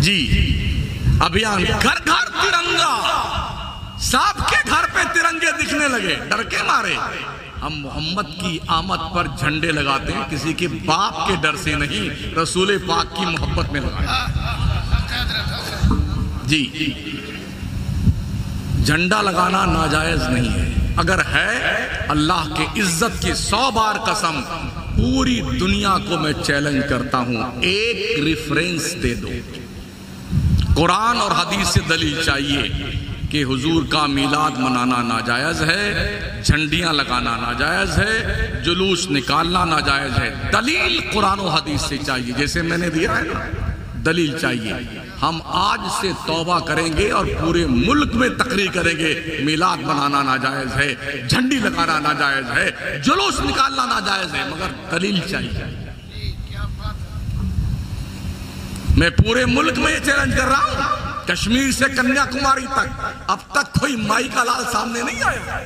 جی ابھیان گھر گھر ترنگا، سب کے گھر پہ ترنگے دکھنے لگے، ڈر کے مارے۔ ہم محمد کی آمد پر جھنڈے لگاتے ہیں، کسی کے باپ کے ڈر سے نہیں، رسول پاک کی محبت میں لگائیں۔ جی جھنڈا لگانا ناجائز نہیں ہے، اگر ہے اللہ کے عزت کی 100 بار قسم، پوری دنیا کو میں چیلنج کرتا ہوں، ایک ریفرنس دے دو، قرآن اور حدیث سے دلیل چاہیے کہ حضور کا میلاد منانا ناجائز ہے، جھنڈیاں لگانا ناجائز ہے، جلوس نکالنا ناجائز ہے، دلیل قرآن و حدیث سے چاہیے، جیسے میں نے دیا ہے نا، دلیل چاہیے۔ ہم آج سے توبہ کریں گے اور پورے ملک میں تقریر کریں گے، میلاد منانا ناجائز ہے، جھنڈی لگانا ناجائز ہے، جلوس نکالنا ناجائز ہے، مگر دلیل چاہیے۔ میں پورے ملک میں یہ چیلنج کر رہا ہوں، کشمیر سے کنیا کماری تک، اب تک کوئی مائی کا لال سامنے نہیں آیا،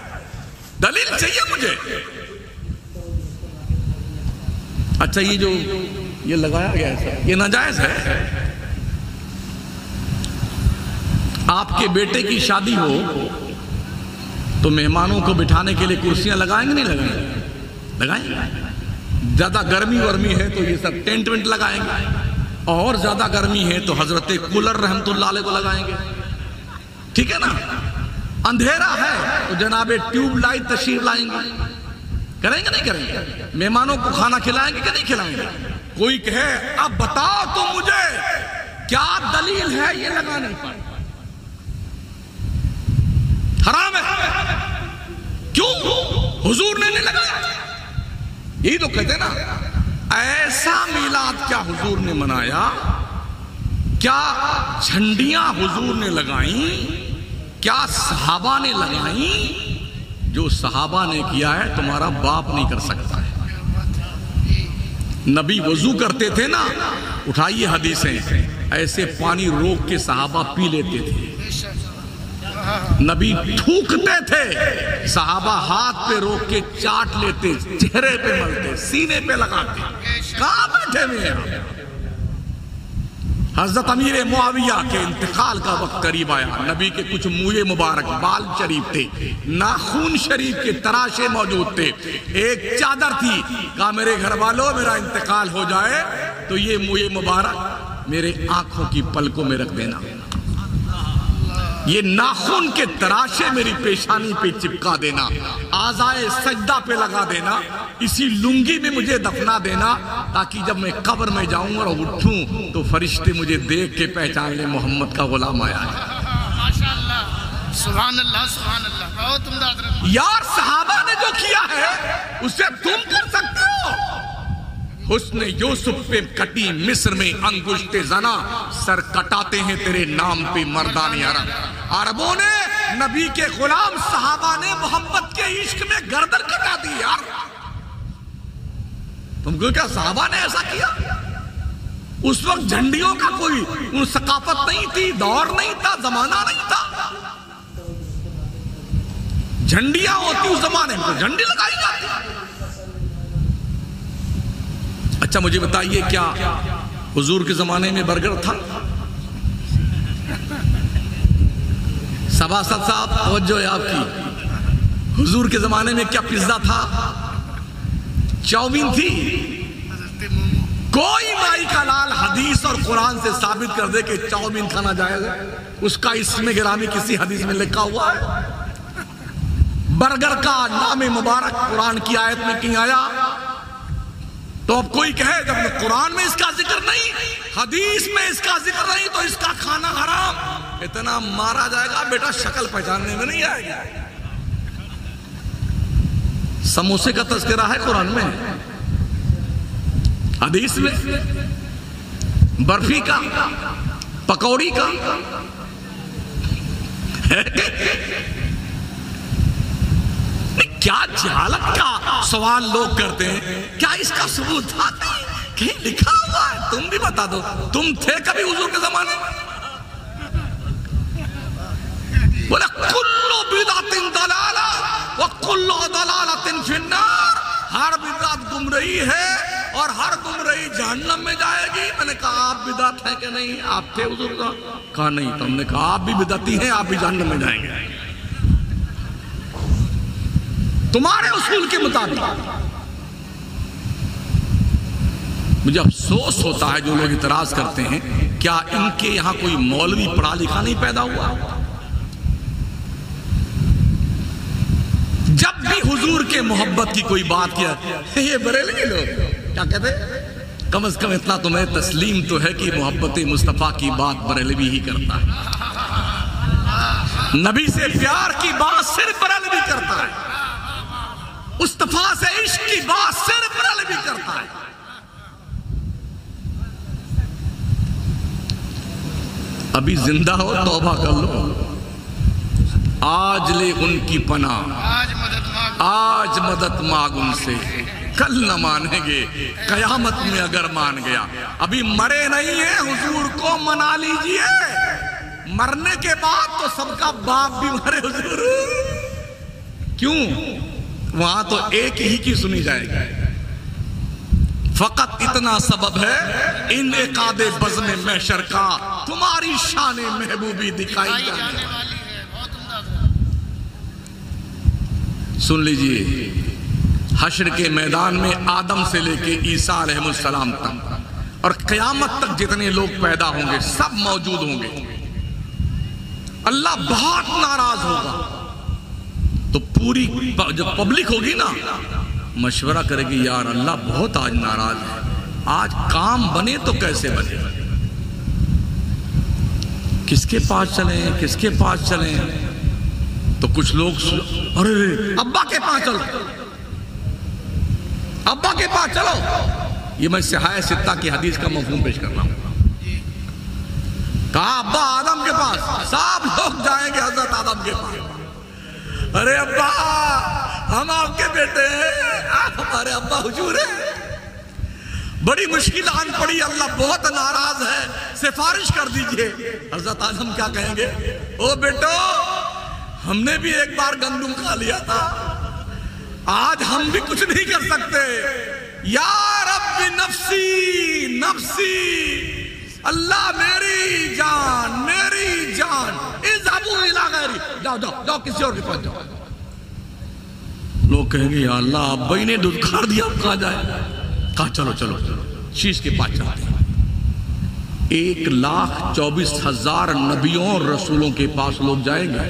دلیل چاہیے مجھے۔ اچھا یہ جو یہ لگایا گیا ہے یہ ناجائز ہے؟ آپ کے بیٹے کی شادی ہو تو مہمانوں کو بٹھانے کے لیے کرسیاں لگائیں گے نہیں لگائیں گے؟ لگائیں گے۔ زیادہ گرمی ورمی ہے تو یہ سب ٹینٹ وینٹ لگائیں گے، اور زیادہ گرمی ہے تو حضرت کولر رحمت اللہ علیہ کو لگائیں گے، ٹھیک ہے نا؟ اندھیرا ہے تو جناب ٹیوب لائٹ تشریف لائیں گے، کریں گے نہیں کریں گے؟ مہمانوں کو کھانا کھلائیں گے کہ نہیں کھلائیں گے؟ کوئی کہے اب بتاؤ تو مجھے کیا دلیل ہے یہ لگانے پر؟ حرام ہے، کیوں؟ حضور نے نہیں لگایا، یہی تو کہتے ہیں نا، ایسا میلاد کیا حضور نے منایا؟ کیا جھنڈیاں حضور نے لگائیں؟ کیا صحابہ نے لگائیں؟ جو صحابہ نے کیا ہے تمہارا باپ نہیں کر سکتا ہے۔ نبی وضو کرتے تھے نا، اٹھائیے حدیثیں، ایسے پانی روک کے صحابہ پی لیتے تھے۔ نبی تھوکتے تھے، صحابہ ہاتھ پہ روک کے چاٹ لیتے، چہرے پہ ملتے، سینے پہ لگاتے۔ کہاں بیٹھے ہوئے ہیں؟ حضرت امیر معاویہ کے انتقال کا وقت قریب آیا، نبی کے کچھ منہ مبارک بال شریف تھے، ناخون شریف کے تراشے موجود تھے، ایک چادر تھی، کہا میرے گھر والوں میرا انتقال ہو جائے تو یہ منہ مبارک میرے آنکھوں کی پلکوں میں رکھ دینا، یہ ناخن کے تراشے میری پیشانی پہ چپکا دینا، اعضائے سجدہ پہ لگا دینا، اسی لنگی میں مجھے دفنا دینا، تاکہ جب میں قبر میں جاؤں اور اٹھوں تو فرشتے مجھے دیکھ کے پہچان لیں محمد کا غلام آیا ہے۔ ماشاءاللہ، سبحان اللہ، سبحان اللہ، بہت عمدہ۔ یار صحابہ نے جو کیا ہے اسے تم کر سکتے ہو؟ حسن یوسف پہ کٹی مصر میں انگشت زنا، سر کٹاتے ہیں تیرے نام پہ مردان عرب۔ عربوں نے نبی کے غلام صحابہ نے محمد کے عشق میں گردن کٹا دی۔ یار تم کو کیا صحابہ نے ایسا کیا؟ اس وقت جھنڈیوں کا کوئی ثقافت نہیں تھی، دور نہیں تھا، زمانہ نہیں تھا۔ جھنڈیاں ہوتی اس زمانے میں، جھنڈی لگائی جاتی۔ اچھا مجھے بتائیے کیا حضور کے زمانے میں برگر تھا؟ سباسط صاحب توجہ ہے آپ کی، حضور کے زمانے میں کیا پیزا تھا؟ چاؤمین تھی؟ کوئی مائی کا لال حدیث اور قرآن سے ثابت کر دے کہ چاؤمین کھانا جائز ہے؟ اس کا اسم گرامی کسی حدیث میں لکھا ہوا ہے؟ برگر کا نام مبارک قرآن کی آیت میں کہیں آیا؟ تو اب کوئی کہے جب قرآن میں اس کا ذکر نہیں، حدیث میں اس کا ذکر نہیں، تو اس کا کھانا حرام۔ اتنا مارا جائے گا بیٹا شکل پہچاننے میں نہیں آئے گا۔ سموسے کا تذکرہ ہے قرآن میں، حدیث میں، برفی کا، پکوڑی کا، کیا جہالت کا سوال لوگ کرتے ہیں، کیا اس کا ثبوت تھا؟ کہیں لکھا ہوا ہے؟ تم بھی بتا دو، تم تھے کبھی حضور کے زمانے میں؟ بولے کل بدعت ضلالہ وکل ضلالۃ فی النار، ہر بدعت گمراہی ہے اور ہر گمراہی جہنم میں جائے گی۔ میں نے کہا آپ بدعت ہیں کہ نہیں؟ آپ تھے حضور کا؟ کہا نہیں۔ تو ہم نے کہا آپ بھی بدعتی ہیں، آپ بھی جہنم میں جائیں گے تمہارے اصول کے مطابق۔ مجھے افسوس ہوتا ہے جو لوگ اعتراض کرتے ہیں، کیا ان کے یہاں کوئی مولوی پڑھا لکھا نہیں پیدا ہوا؟ جب بھی حضور کے محبت کی کوئی بات کیا، یہ بریلوی لوگ کیا کہتے ہیں؟ کم از کم اتنا تمہیں تسلیم تو ہے کہ محبت مصطفیٰ کی بات بریلوی ہی کرتا ہے، نبی سے پیار کی بات صرف بریلوی کرتا ہے، مصطفیٰ سے عشق کی بات صرف بریلوی کرتا ہے۔ ابھی زندہ ہو توبہ کر لو، آج لے ان کی پناہ، آج مدد مانگ ان سے، کل نہ مانیں گے، قیامت میں اگر مان گیا۔ ابھی مرے نہیں ہیں، حضور کو منا لیجئے، مرنے کے بعد تو سب کا باپ بھی مرے حضور، کیوں؟ وہاں تو ایک ہی کی سنی جائے گی۔ فقط اتنا سبب ہے انعقاد بزم محشر کا، تمہاری شان محبوبی دکھائی جانے والی ہے۔ سن لیجئے، حشر کے میدان میں آدم سے لے کے عیسیٰ علیہ السلام تک اور قیامت تک جتنے لوگ پیدا ہوں گے سب موجود ہوں گے۔ اللہ بہت ناراض ہوگا، تو پوری جب پبلک ہوگی نا مشورہ کرے گی، یار اللہ بہت آج ناراض ہے، آج کام بنے تو کیسے بنے، کس کے پاس چلیں، کس کے پاس چلیں؟ تو کچھ لوگ ارے ابا کے پاس چلو، ابا کے پاس چلو۔ یہ میں صحاح ستہ کی حدیث کا مفہوم پیش کر رہا ہوں۔ کہا ابا آدم کے پاس، سب لوگ جائیں گے حضرت آدم کے پاس۔ ارے ابا ہم آپ کے بیٹے ہیں، آپ ہمارے ابا حضور ہیں، بڑی مشکل آن پڑی، اللہ بہت ناراض ہے، سفارش کر دیجئے۔ حضرت آدم کیا کہیں گے؟ او بیٹو، ہم نے بھی ایک بار گندم کھا لیا تھا، آج ہم بھی کچھ نہیں کر سکتے۔ یا رب نفسی نفسی، اللہ میری جان میری جان، اذهبوا الی غیری، جاؤ جاؤ جاؤ کسی اور کے پاس جاؤ۔ لوگ کہیں گے یا اللہ ابا ہی نے دودھ کھار دیا، اب کہاں جائے؟ کہا چلو چلو شیش کے پاس چلتے ہیں۔ 1,24,000 نبیوں اور رسولوں کے پاس لوگ جائیں گے،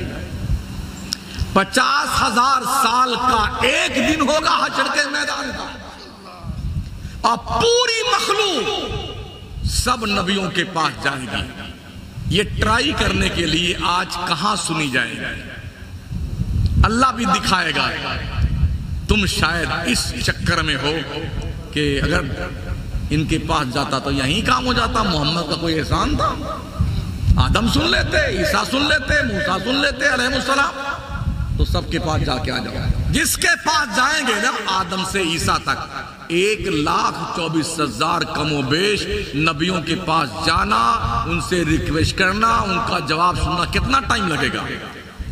50,000 سال کا ایک دن ہوگا حشر کے میدان کا، اور پوری مخلوق سب نبیوں کے پاس جائے گی۔ یہ ٹرائی کرنے کے لیے آج کہاں سنی جائے گی، اللہ بھی دکھائے گا۔ تم شاید اس چکر میں ہو کہ اگر ان کے پاس جاتا تو یہیں کام ہو جاتا، محمد کا کوئی احسان تھا، آدم سن لیتے، عیسیٰ سن لیتے، موسیٰ سن لیتے علیہ السلام، تو سب کے پاس جا کے آ جاؤ۔ جس کے پاس جائیں گے نا آدم سے عیسیٰ تک، 1,24,000 کم و بیش نبیوں کے پاس جانا، ان سے ریکویسٹ کرنا، ان کا جواب سننا، کتنا ٹائم لگے گا؟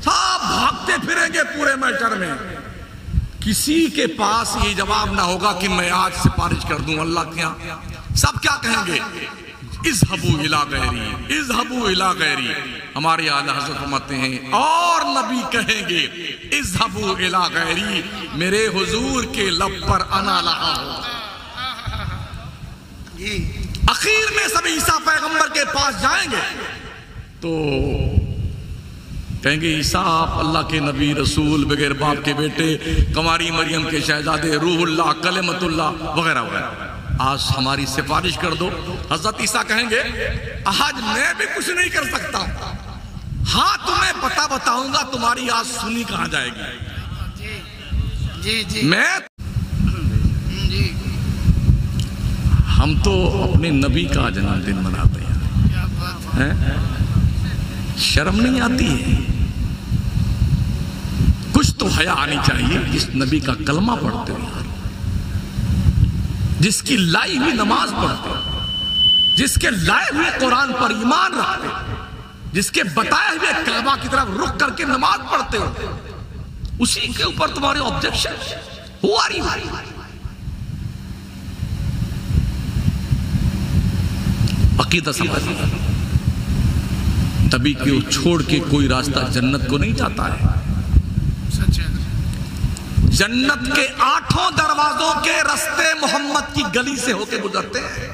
سب بھاگتے پھریں گے پورے محشر میں، کسی کے پاس یہ جواب نہ ہوگا کہ میں آج سفارش کر دوں اللہ کے یہاں۔ سب کیا کہیں گے؟ اذهبوا الی غیری، اذهبوا الی غیری۔ ہمارے اعلیٰ حضرت فرماتے ہیں اور نبی کہیں گے اذهبوا الی غیری، میرے حضور کے لب پر انا لہا ہو۔ اخیر میں سب عیسیٰ پیغمبر کے پاس جائیں گے تو کہیں گے عیسیٰ آپ اللہ کے نبی رسول، بغیر باپ کے بیٹے، کنواری مریم کے شہزادے، روح اللہ، کلمت اللہ وغیرہ وغیرہ، آج ہماری سفارش کر دو۔ حضرت عیسیٰ کہیں گے آج میں بھی کچھ نہیں کر سکتا، ہاں تمہیں پتہ بتاؤں گا تمہاری آج سنی کہاں جائے گی۔ جی جی میں جی ہم تو اپنے نبی کا جنم دن مناتے ہیں، کیا بات ہے. شرم نہیں آتی ہے؟ کچھ تو حیا آنی چاہیے جس نبی کا کلمہ پڑھتے ہو، جس کی لائی ہوئی نماز پڑھتے ہو، جس کے لائے ہوئے قرآن پر ایمان رکھتے ہو، جس کے بتائے ہوئے کعبہ کی طرف رخ کر کے نماز پڑھتے ہو، اسی کے اوپر تمہارے آبجیکشن ہو آ رہی ہے. عقیدہ سمجھ نبی کو چھوڑ کے کوئی راستہ جنت کو نہیں جاتا ہے. سچ ہے. جنت کے 8 دروازوں کے رستے محمد کی گلی سے ہو کے گزرتے ہیں.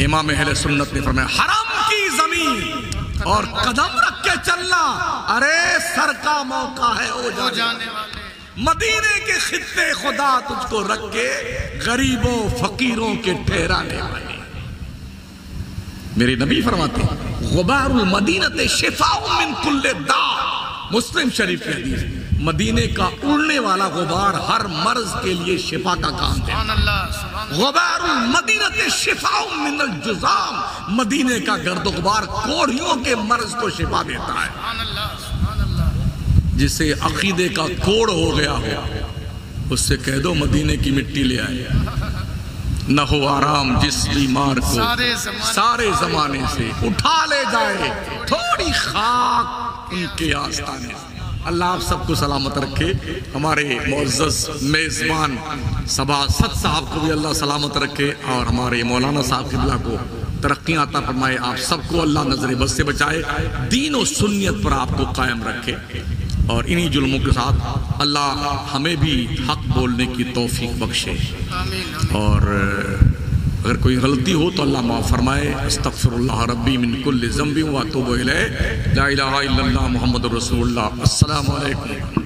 امام اہل سنت نے فرمایا حرم کی زمین اور قدم رکھ کے چلنا، ارے سر کا موقع ہے او جانے والے. مدینے کے خطے خدا تجھ کو رکھ کے غریبوں فقیروں کے ٹھہرانے والے. میرے نبی فرماتے ہیں غبار المدینہ شفاء من کل داء. مسلم شریف کی حدیث، مدینے کا اڑنے والا غبار ہر مرض کے لیے شفا کا کام ہے. سبحان اللہ سبحان اللہ. غبار المدینہ شفاء من الجذام. مدینے کا گرد و غبار کوڑیوں کے مرض کو شفا دیتا ہے. سبحان اللہ سبحان اللہ. جسے عقیدے کا کوڑ ہو گیا ہو اس سے کہہ دو مدینے کی مٹی لے آئے. نہ ہو آرام جس بیمار کو سارے زمانے سے اٹھا لے جائے تھوڑی خاک ان کے آستانے سے. اللہ آپ سب کو سلامت رکھے. ہمارے معزز میزبان سباست صاحب کو بھی اللہ سلامت رکھے اور ہمارے مولانا صاحب قبلہ کو ترقیاں عطا فرمائے. آپ سب کو اللہ نظر بد سے بچائے، دین و سنیت پر آپ کو قائم رکھے اور انہی ظلموں کے ساتھ اللہ ہمیں بھی حق بولنے کی توفیق بخشے. آمین. اور اگر کوئی غلطی ہو تو اللہ معاف فرمائے. استغفر اللہ ربی من کل ذنب و اتوب الیہ. لا الہ الا اللہ محمد رسول اللہ. السلام علیکم.